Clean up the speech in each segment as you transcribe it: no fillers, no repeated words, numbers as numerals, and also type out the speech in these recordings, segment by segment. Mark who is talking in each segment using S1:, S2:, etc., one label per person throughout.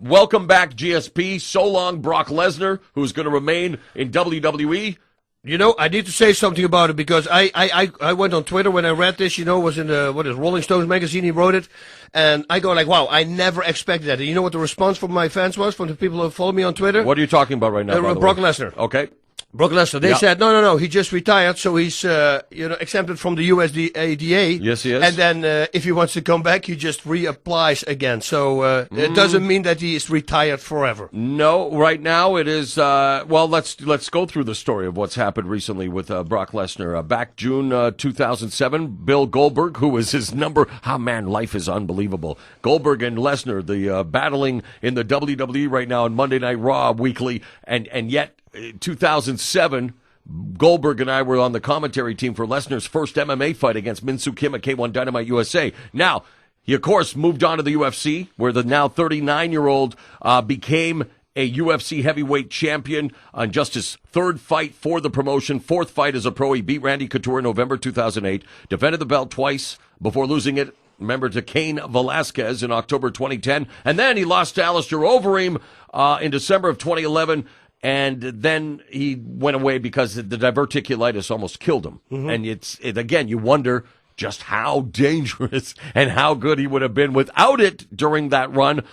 S1: welcome back, GSP. So long, Brock Lesnar, who's going to remain in WWE.
S2: You know, I need to say something about it because I went on Twitter when I read this, it was in Rolling Stones magazine, he wrote it, and I go like, wow, I never expected that. And you know what the response from my fans was, from the people who follow me on Twitter?
S1: What are you talking about right now, by the
S2: Brock
S1: way?
S2: Lesnar.
S1: Okay.
S2: Brock Lesnar. They said, no, he just retired, so he's, exempted from the USADA.
S1: Yes, he is.
S2: And then, if he wants to come back, he just reapplies again. So, it doesn't mean that he is retired forever.
S1: No, right now it is, let's go through the story of what's happened recently with, Brock Lesnar. Back June, 2007, Bill Goldberg, who was his number, life is unbelievable. Goldberg and Lesnar, the, battling in the WWE right now on Monday Night Raw weekly, and yet, 2007, Goldberg and I were on the commentary team for Lesnar's first MMA fight against Min-Soo Kim at K1 Dynamite USA. Now, he, of course, moved on to the UFC, where the now 39-year-old became a UFC heavyweight champion on just his third fight for the promotion. Fourth fight as a pro. He beat Randy Couture in November 2008, defended the belt twice before losing it, remember, to Cain Velasquez in October 2010. And then he lost to Alistair Overeem in December of 2011. And then he went away because the diverticulitis almost killed him. Mm-hmm. And again, you wonder just how dangerous and how good he would have been without it during that run.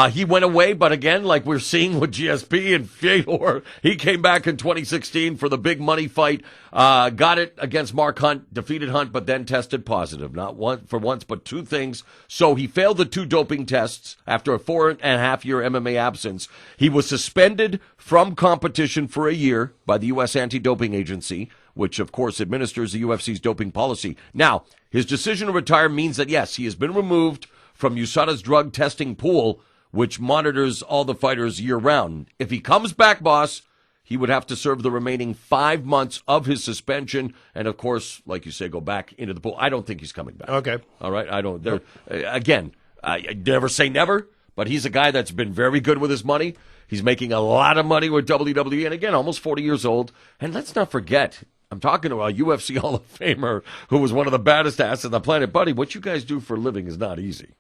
S1: He went away, but again, like we're seeing with GSP and Fedor, he came back in 2016 for the big money fight, got it against Mark Hunt, defeated Hunt, but then tested positive. Not once, but two things. So he failed the two doping tests after a 4.5-year MMA absence. He was suspended from competition for a year by the U.S. Anti-Doping Agency, which, of course, administers the UFC's doping policy. Now, his decision to retire means that, yes, he has been removed from USADA's drug testing pool, which monitors all the fighters year-round. If he comes back, boss, he would have to serve the remaining 5 months of his suspension and, of course, like you say, go back into the pool. I don't think he's coming back.
S2: Okay.
S1: All right? I don't. Again, I never say never, but he's a guy that's been very good with his money. He's making a lot of money with WWE, and again, almost 40 years old. And let's not forget, I'm talking to a UFC Hall of Famer who was one of the baddest asses on the planet. Buddy, what you guys do for a living is not easy.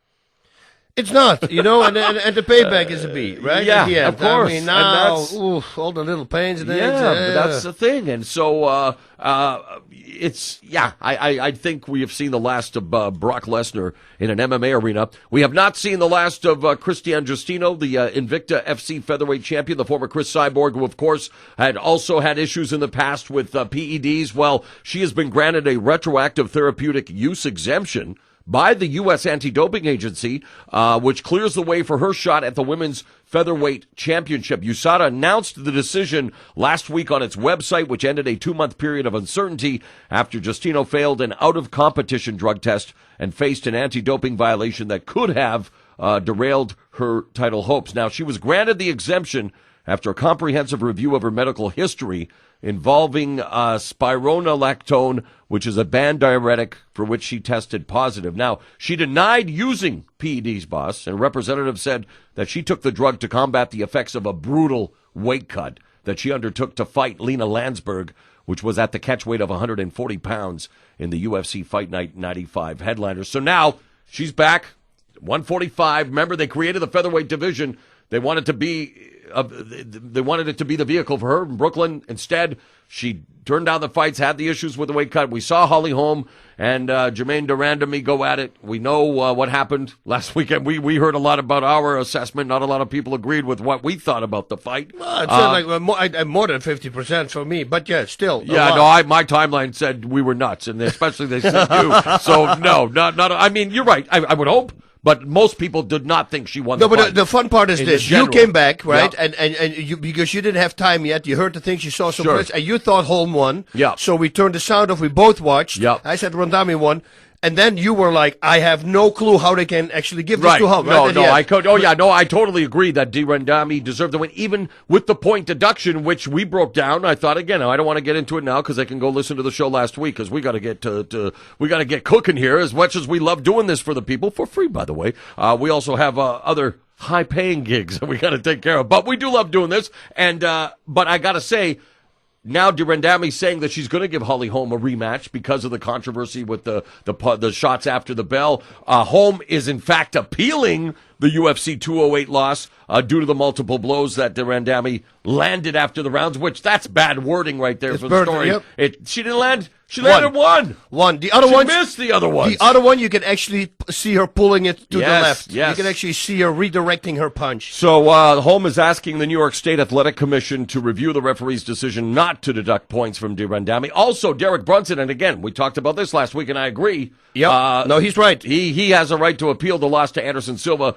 S2: It's not, and the payback is a beat, right?
S1: Yeah, of course.
S2: I mean, now, all the little pains and things.
S1: Yeah, but that's the thing. And so, I think we have seen the last of Brock Lesnar in an MMA arena. We have not seen the last of Christian Justino, the Invicta FC featherweight champion, the former Chris Cyborg, who, of course, had also had issues in the past with PEDs. Well, she has been granted a retroactive therapeutic use exemption by the U.S. Anti-Doping Agency, which clears the way for her shot at the Women's Featherweight Championship. USADA announced the decision last week on its website, which ended a 2-month period of uncertainty after Justino failed an out-of-competition drug test and faced an anti-doping violation that could have derailed her title hopes. Now, she was granted the exemption after a comprehensive review of her medical history involving spironolactone, which is a banned diuretic for which she tested positive. Now, she denied using PEDs, boss, and a representative said that she took the drug to combat the effects of a brutal weight cut that she undertook to fight Lena Landsberg, which was at the catchweight of 140 pounds in the UFC Fight Night 95 headliner. So now she's back, 145. Remember, they created the featherweight division. They wanted it to be the vehicle for her in Brooklyn. Instead, she turned down the fights, had the issues with the weight cut. We saw Holly Holm and Jermaine Durandamy go at it. We know what happened last weekend. We heard a lot about our assessment. Not a lot of people agreed with what we thought about the fight.
S2: Well, it said more than 50% for me, but yeah, still.
S1: Yeah, my timeline said we were nuts, and especially they said you. So no, not. I mean, you're right. I would hope. But most people did not think she won the fight.
S2: No, but the fun part is this. You came back, right? Yep. And you, because you didn't have time yet, you heard the things, you saw some clips, and you thought Holm won.
S1: Yeah.
S2: So we turned the sound off, we both watched.
S1: Yep.
S2: I said Rondami won. And then you were like, I have no clue how they can actually give this to Holm.
S1: I totally agree that Durandamy deserved the win, even with the point deduction, which we broke down. I thought, again, I don't want to get into it now because I can go listen to the show last week because we got to get we got to get cooking here. As much as we love doing this for the people, for free, by the way, we also have other high-paying gigs that we got to take care of. But we do love doing this, and but I got to say, now Durandamy saying that she's going to give Holly Holm a rematch because of the controversy with the shots after the bell. Holm is in fact appealing the UFC 208 loss due to the multiple blows that Durandamy landed after the rounds, which that's bad wording right there for the story.
S2: Yep.
S1: She didn't land. She landed one.
S2: The other
S1: one. She missed the other one.
S2: The other one, you can actually see her pulling it to the left.
S1: Yes.
S2: You can actually see her redirecting her punch.
S1: So Holm is asking the New York State Athletic Commission to review the referee's decision not to deduct points from Durandamy. Also, Derrick Brunson, and again, we talked about this last week, and I agree.
S2: Yep. No, he's right.
S1: He has a right to appeal the loss to Anderson Silva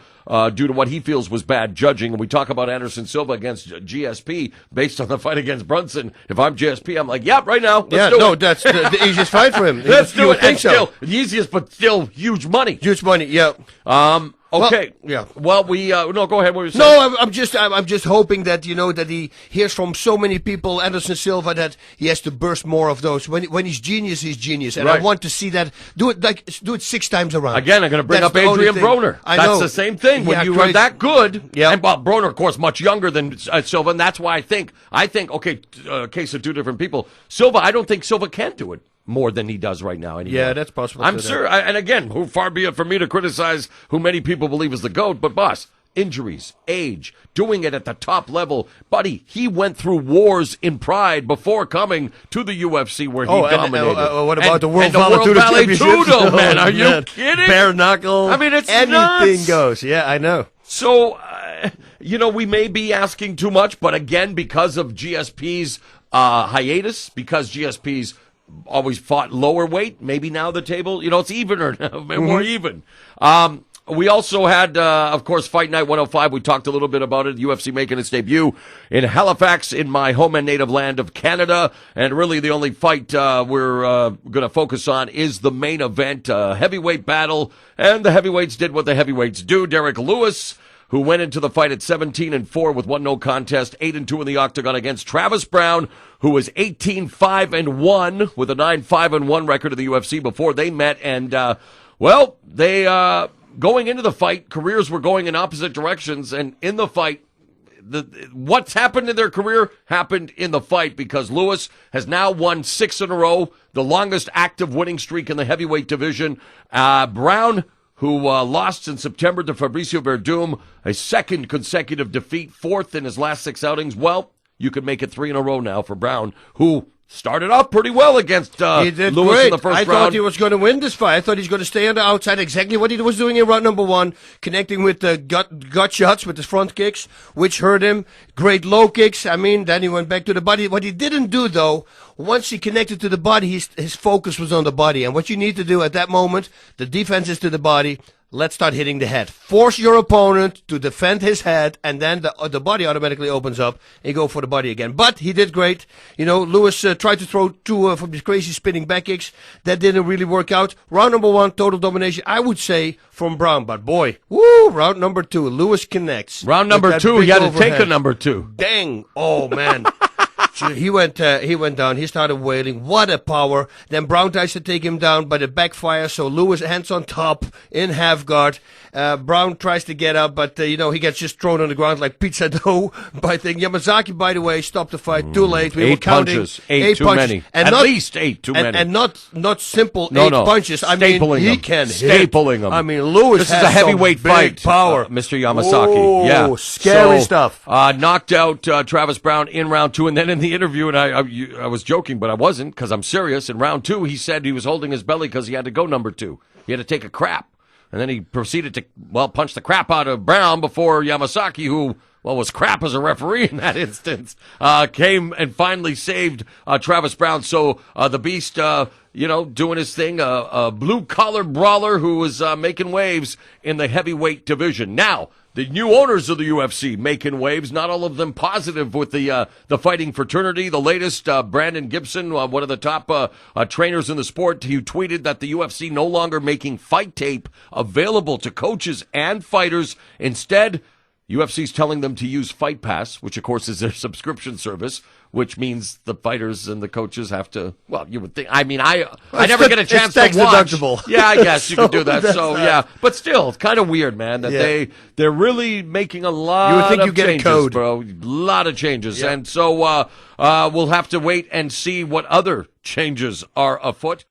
S1: due to what he feels was bad judging. And we talk about Anderson Silva against GSP based on the fight against Brunson. If I'm GSP, I'm like, yep, right now. Let's do it.
S2: That's the easiest fight for him.
S1: Let's do it.
S2: And
S1: still, the easiest, but still huge money.
S2: Huge money, yeah.
S1: Okay.
S2: Well, yeah.
S1: Well, no, go ahead. What were you saying?
S2: No, I'm just hoping that, that he hears from so many people, Anderson Silva, that he has to burst more of those. When he's genius, he's genius. And I want to see that. Do it 6 times around.
S1: Again, I'm going to bring up Adrian Browne. That's the same thing. When you are that good, and Browne, of course, much younger than Silva, and that's why I think, okay, case of two different people. Silva, I don't think Silva can do it more than he does right now anymore.
S2: Yeah, that's possible.
S1: I'm sure. And again, far be it for me to criticize who many people believe is the GOAT, but boss, injuries, age, doing it at the top level. Buddy, he went through wars in Pride before coming to the UFC where he dominated.
S2: What about the World
S1: Ballet Judo, man? Are you kidding?
S2: Bare knuckle.
S1: I mean, it's
S2: anything
S1: nuts.
S2: goes. Yeah, I know.
S1: So, we may be asking too much, but again, because of GSP's hiatus, because GSP's always fought lower weight. Maybe now the table, it's evener now, more even. We also had, of course, Fight Night 105. We talked a little bit about it. UFC making its debut in Halifax, in my home and native land of Canada. And really the only fight we're going to focus on is the main event, heavyweight battle. And the heavyweights did what the heavyweights do. Derrick Lewis, who went into the fight at 17-4 with 1 no contest, 8-2 in the octagon against Travis Browne, who was 18-5-1 with a 9-5-1 record in the UFC before they met. And, they, going into the fight, careers were going in opposite directions. And in the fight, what's happened in their career happened in the fight, because Lewis has now won 6 in a row, the longest active winning streak in the heavyweight division. Browne, who lost in September to Fabricio Verdum, a second consecutive defeat, 4th in his last 6 outings. Well, you could make it 3 in a row now for Browne, who started off pretty well against
S2: he did
S1: Lewis
S2: great.
S1: in the first round.
S2: I thought he was going to win this fight. I thought he was going to stay on the outside, exactly what he was doing in round number 1, connecting with the gut shots with his front kicks, which hurt him. Great low kicks. I mean, then he went back to the body. What he didn't do, though, once he connected to the body, his focus was on the body. And what you need to do at that moment, the defense is to the body. Let's start hitting the head. Force your opponent to defend his head, and then the body automatically opens up, and you go for the body again. But he did great. Lewis tried to throw 2 from these crazy spinning back kicks. That didn't really work out. Round number 1, total domination, I would say, from Browne. But boy, round number 2, Lewis connects.
S1: Round number 2, he had to take a number 2.
S2: Bang! Oh, man. He went down. He started wailing. What a power. Then Browne tries to take him down, but it backfires. So Lewis hands on top in half guard. Browne tries to get up, but he gets just thrown on the ground like pizza dough. But I think Yamazaki, by the way, stopped the fight too late. We were counting
S1: punches. 8 too
S2: punches.
S1: many.
S2: And
S1: at least 8 too many.
S2: And not simple 8 punches. I mean, he can
S1: stapling them.
S2: I mean, Lewis
S1: this is a heavyweight fight,
S2: power.
S1: Mr. Yamasaki.
S2: Scary stuff.
S1: Knocked out Travis Browne in round 2, and then in the interview, and I was joking, but I wasn't, because I'm serious. In round 2, he said he was holding his belly because he had to go number 2. He had to take a crap. And then he proceeded to, punch the crap out of Browne before Yamasaki, who, was crap as a referee in that instance, came and finally saved Travis Browne. So the Beast, doing his thing, a blue-collar brawler who was making waves in the heavyweight division. Now, the new owners of the UFC making waves, not all of them positive with the fighting fraternity. The latest, Brandon Gibson, one of the top trainers in the sport, he tweeted that the UFC no longer making fight tape available to coaches and fighters. Instead, UFC's telling them to use Fight Pass, which of course is their subscription service, which means the fighters and the coaches have to, you would think, I mean, I never get a chance to watch.
S2: Deductible.
S1: Yeah, I guess you could do that. So, yeah. But still, it's kind of weird, man, that they're really making a lot
S2: you would think
S1: of
S2: you get
S1: changes,
S2: a code.
S1: bro. A lot of changes.
S2: Yeah.
S1: And so we'll have to wait and see what other changes are afoot.